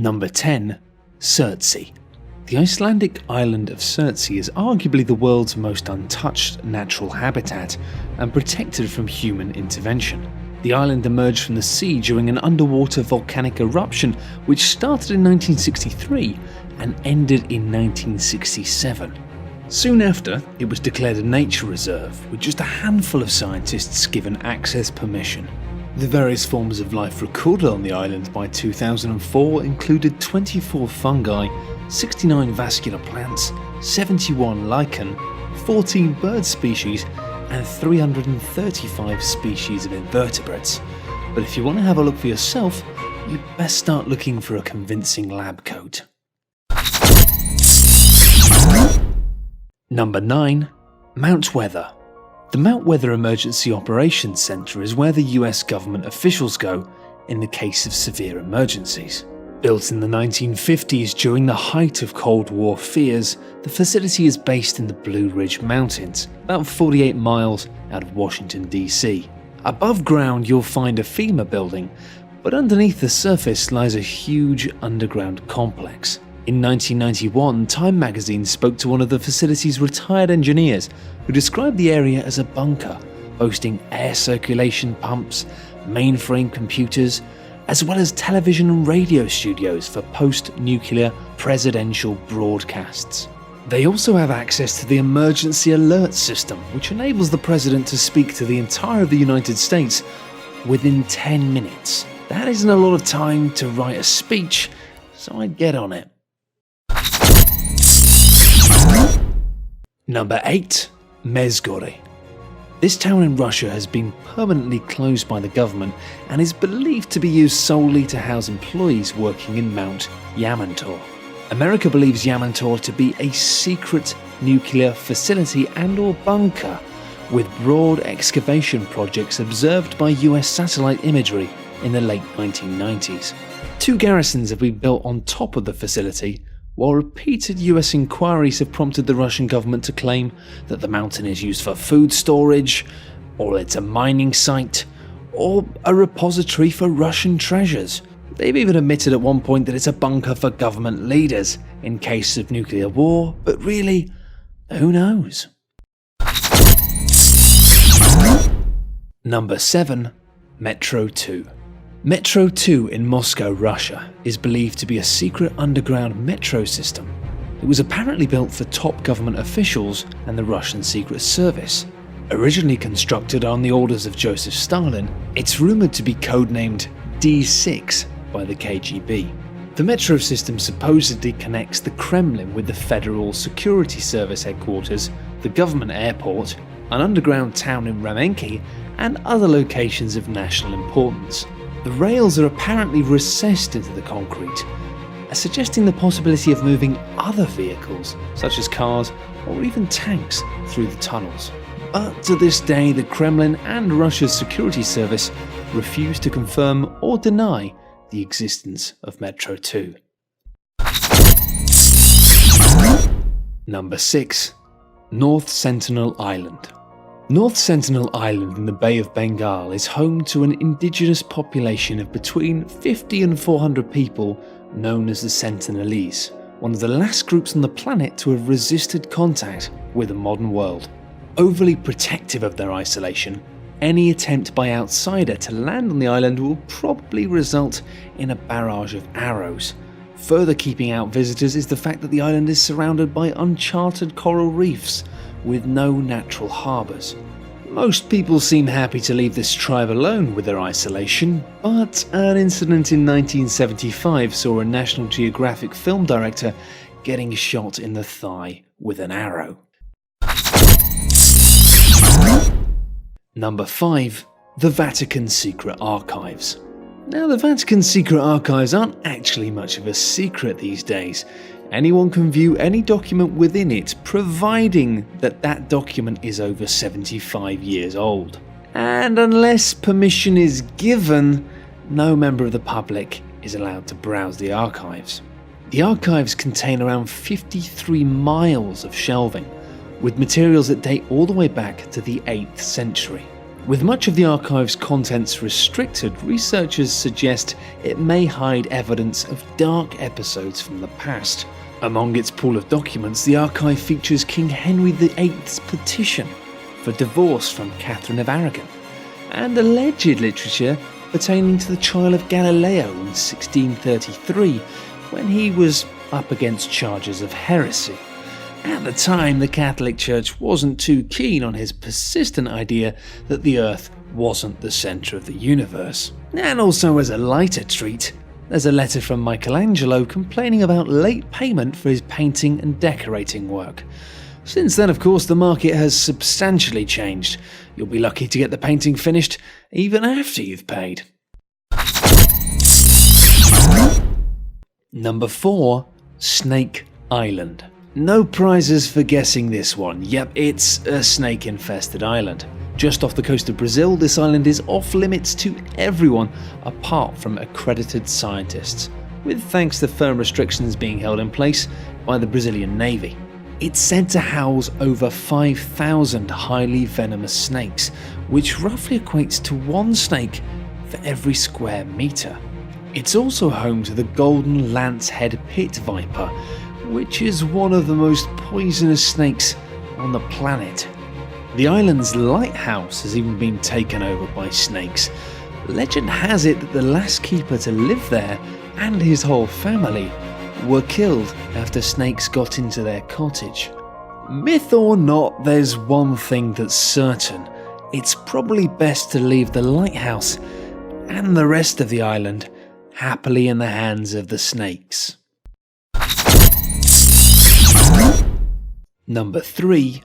Number 10. Surtsey. The Icelandic island of Surtsey is arguably the world's most untouched natural habitat and protected from human intervention. The island emerged from the sea during an underwater volcanic eruption which started in 1963 and ended in 1967. Soon after, it was declared a nature reserve, with just a handful of scientists given access permission. The various forms of life recorded on the island by 2004 included 24 fungi, 69 vascular plants, 71 lichen, 14 bird species, and 335 species of invertebrates. But if you want to have a look for yourself, you'd best start looking for a convincing lab coat. Number 9. Mount Weather. The Mount Weather Emergency Operations Center is where the US government officials go in the case of severe emergencies. Built in the 1950s during the height of Cold War fears, the facility is based in the Blue Ridge Mountains, about 48 miles out of Washington, D.C. Above ground you'll find a FEMA building, but underneath the surface lies a huge underground complex. In 1991, Time magazine spoke to one of the facility's retired engineers who described the area as a bunker, boasting air circulation pumps, mainframe computers, as well as television and radio studios for post-nuclear presidential broadcasts. They also have access to the emergency alert system, which enables the president to speak to the entire of the United States within 10 minutes. That isn't a lot of time to write a speech, so I'd get on it. Number 8. Mezgore. This town in Russia has been permanently closed by the government and is believed to be used solely to house employees working in Mount Yamantor. America believes Yamantor to be a secret nuclear facility and/or bunker, with broad excavation projects observed by US satellite imagery in the late 1990s. 2 garrisons have been built on top of the facility, while repeated US inquiries have prompted the Russian government to claim that the mountain is used for food storage, or it's a mining site, or a repository for Russian treasures. They've even admitted at one point that it's a bunker for government leaders in case of nuclear war, but really, who knows? Number 7. Metro 2. Metro 2 in Moscow, Russia, is believed to be a secret underground metro system. It was apparently built for top government officials and the Russian Secret Service. Originally constructed on the orders of Joseph Stalin, it's rumoured to be codenamed D6 by the KGB. The metro system supposedly connects the Kremlin with the Federal Security Service headquarters, the government airport, an underground town in Ramenki, and other locations of national importance. The rails are apparently recessed into the concrete, suggesting the possibility of moving other vehicles, such as cars or even tanks, through the tunnels. But to this day, the Kremlin and Russia's security service refuse to confirm or deny the existence of Metro 2. Number 6. North Sentinel Island. North Sentinel Island in the Bay of Bengal is home to an indigenous population of between 50 and 400 people known as the Sentinelese, one of the last groups on the planet to have resisted contact with the modern world. Overly protective of their isolation, any attempt by an outsider to land on the island will probably result in a barrage of arrows. Further keeping out visitors is the fact that the island is surrounded by uncharted coral reefs with no natural harbours. Most people seem happy to leave this tribe alone with their isolation, but an incident in 1975 saw a National Geographic film director getting shot in the thigh with an arrow. Number 5. The Vatican Secret Archives. Now, the Vatican Secret Archives aren't actually much of a secret these days. Anyone can view any document within it, providing that that document is over 75 years old. And unless permission is given, no member of the public is allowed to browse the archives. The archives contain around 53 miles of shelving, with materials that date all the way back to the 8th century. With much of the archive's contents restricted, researchers suggest it may hide evidence of dark episodes from the past. Among its pool of documents, the archive features King Henry VIII's petition for divorce from Catherine of Aragon, and alleged literature pertaining to the trial of Galileo in 1633, when he was up against charges of heresy. At the time, the Catholic Church wasn't too keen on his persistent idea that the Earth wasn't the centre of the universe. And also, as a lighter treat, there's a letter from Michelangelo complaining about late payment for his painting and decorating work. Since then, of course, the market has substantially changed. You'll be lucky to get the painting finished even after you've paid. Number 4. Snake Island. No prizes for guessing this one. Yep, it's a snake-infested island. Just off the coast of Brazil, this island is off-limits to everyone apart from accredited scientists, with thanks to firm restrictions being held in place by the Brazilian Navy. It's said to house over 5,000 highly venomous snakes, which roughly equates to one snake for every square metre. It's also home to the golden lancehead pit viper, which is one of the most poisonous snakes on the planet. The island's lighthouse has even been taken over by snakes. Legend has it that the last keeper to live there and his whole family were killed after snakes got into their cottage. Myth or not, there's one thing that's certain. It's probably best to leave the lighthouse and the rest of the island happily in the hands of the snakes. Number 3.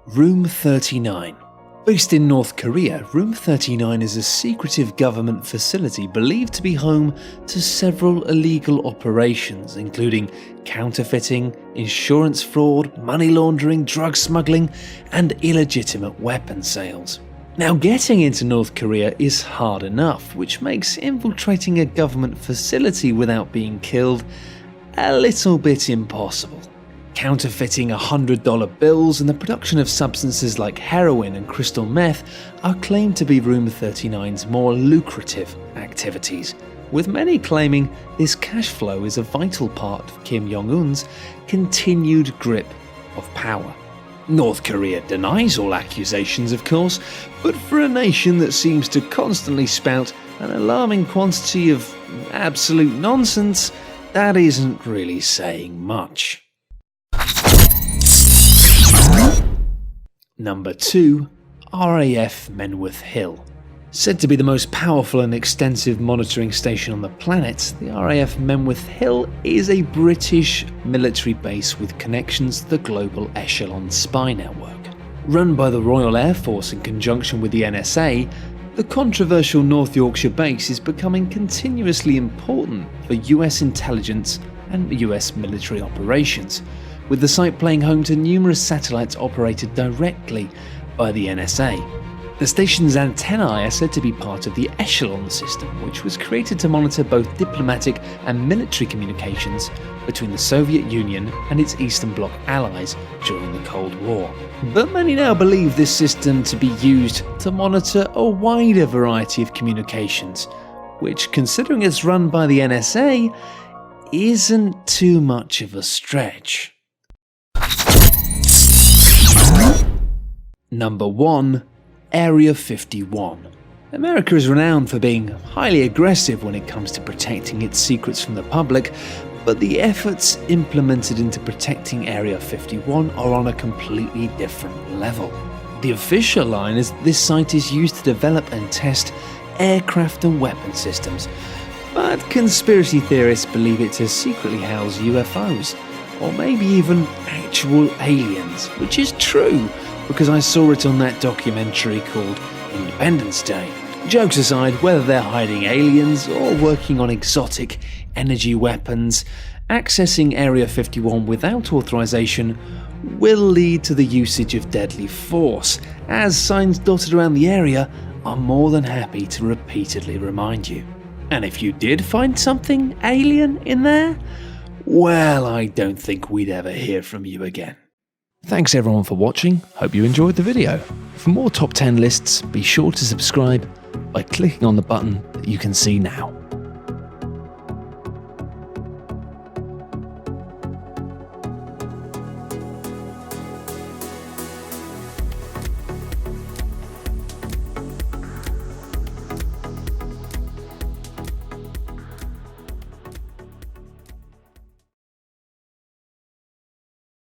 Room 39. Based in North Korea, Room 39 is a secretive government facility believed to be home to several illegal operations, including counterfeiting, insurance fraud, money laundering, drug smuggling, and illegitimate weapon sales. Now, getting into North Korea is hard enough, which makes infiltrating a government facility without being killed a little bit impossible. Counterfeiting $100 bills and the production of substances like heroin and crystal meth are claimed to be Room 39's more lucrative activities, with many claiming this cash flow is a vital part of Kim Jong-un's continued grip of power. North Korea denies all accusations, of course, but for a nation that seems to constantly spout an alarming quantity of absolute nonsense, that isn't really saying much. Number 2. RAF Menwith Hill. Said to be the most powerful and extensive monitoring station on the planet, the RAF Menwith Hill is a British military base with connections to the Global Echelon spy network. Run by the Royal Air Force in conjunction with the NSA, the controversial North Yorkshire base is becoming continuously important for US intelligence and US military operations, with the site playing home to numerous satellites operated directly by the NSA. The station's antennae are said to be part of the Echelon system, which was created to monitor both diplomatic and military communications between the Soviet Union and its Eastern Bloc allies during the Cold War. But many now believe this system to be used to monitor a wider variety of communications, which, considering it's run by the NSA, isn't too much of a stretch. Number 1. Area 51. America is renowned for being highly aggressive when it comes to protecting its secrets from the public, but the efforts implemented into protecting Area 51 are on a completely different level. The official line is this site is used to develop and test aircraft and weapon systems, but conspiracy theorists believe it to secretly house UFOs, or maybe even actual aliens, which is true, because I saw it on that documentary called Independence Day. Jokes aside, whether they're hiding aliens or working on exotic energy weapons, accessing Area 51 without authorization will lead to the usage of deadly force, as signs dotted around the area are more than happy to repeatedly remind you. And if you did find something alien in there, well, I don't think we'd ever hear from you again. Thanks everyone for watching, hope you enjoyed the video. For more top 10 lists, be sure to subscribe by clicking on the button that you can see now.